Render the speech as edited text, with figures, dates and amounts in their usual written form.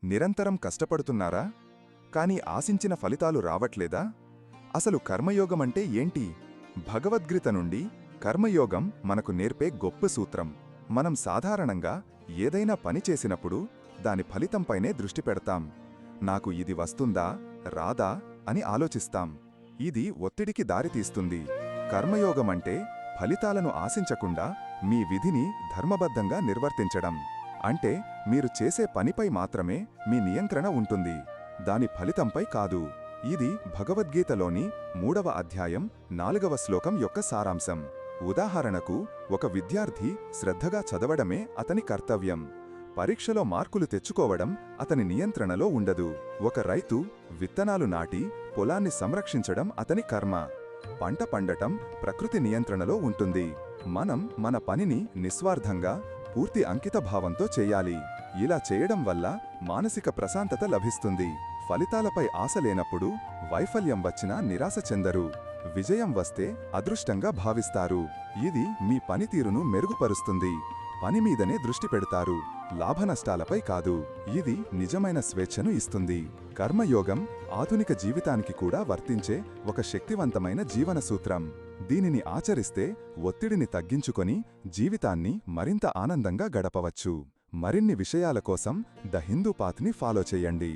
నిరంతరం కష్టపడుతున్నారా? కాని ఆశించిన ఫలితాలు రావట్లేదా? అసలు కర్మయోగమంటే ఏంటి? భగవద్గీత నుండి కర్మయోగం మనకు నేర్పే గొప్ప సూత్రం. మనం సాధారణంగా ఏదైనా పని చేసినప్పుడు దాని ఫలితంపైనే దృష్టి పెడతాం. నాకు ఇది వస్తుందా రాదా అని ఆలోచిస్తాం. ఇది ఒత్తిడికి దారితీస్తుంది. కర్మయోగమంటే ఫలితాలను ఆశించకుండా మీ విధిని ధర్మబద్ధంగా నిర్వర్తించడం. అంటే మీరు చేసే పనిపై మాత్రమే మీ నియంత్రణ ఉంటుంది, దాని ఫలితంపై కాదు. ఇది భగవద్గీతలోని 3వ అధ్యాయం 4వ శ్లోకం యొక్క సారాంశం. ఉదాహరణకు, ఒక విద్యార్థి శ్రద్ధగా చదవడమే అతని కర్తవ్యం. పరీక్షలో మార్కులు తెచ్చుకోవడం అతని నియంత్రణలో ఉండదు. ఒక రైతు విత్తనాలు నాటి పొలాన్ని సంరక్షించడం అతని కర్మ. పంట పండటం ప్రకృతి నియంత్రణలో ఉంటుంది. మనం మన పనిని నిస్వార్థంగా, పూర్తి అంకితభావంతో చెయ్యాలి. ఇలా చేయడం వల్ల మానసిక ప్రశాంతత లభిస్తుంది. ఫలితాలపై ఆశ లేనప్పుడు వైఫల్యం వచ్చినా నిరాశ చెందరు. విజయం వస్తే అదృష్టంగా భావిస్తారు. ఇది మీ పనితీరును మెరుగుపరుస్తుంది. పని మీదనే దృష్టి పెడతారు, లాభనష్టాలపై కాదు. ఇది నిజమైన స్వేచ్ఛను ఇస్తుంది. కర్మయోగం ఆధునిక జీవితానికి కూడా వర్తించే ఒక శక్తివంతమైన జీవన సూత్రం. దీనిని ఆచరిస్తే ఒత్తిడిని తగ్గించుకొని జీవితాన్ని మరింత ఆనందంగా గడపవచ్చు. మరిన్ని విషయాల కోసం ద హిందూ పాత్ని ఫాలో చేయండి.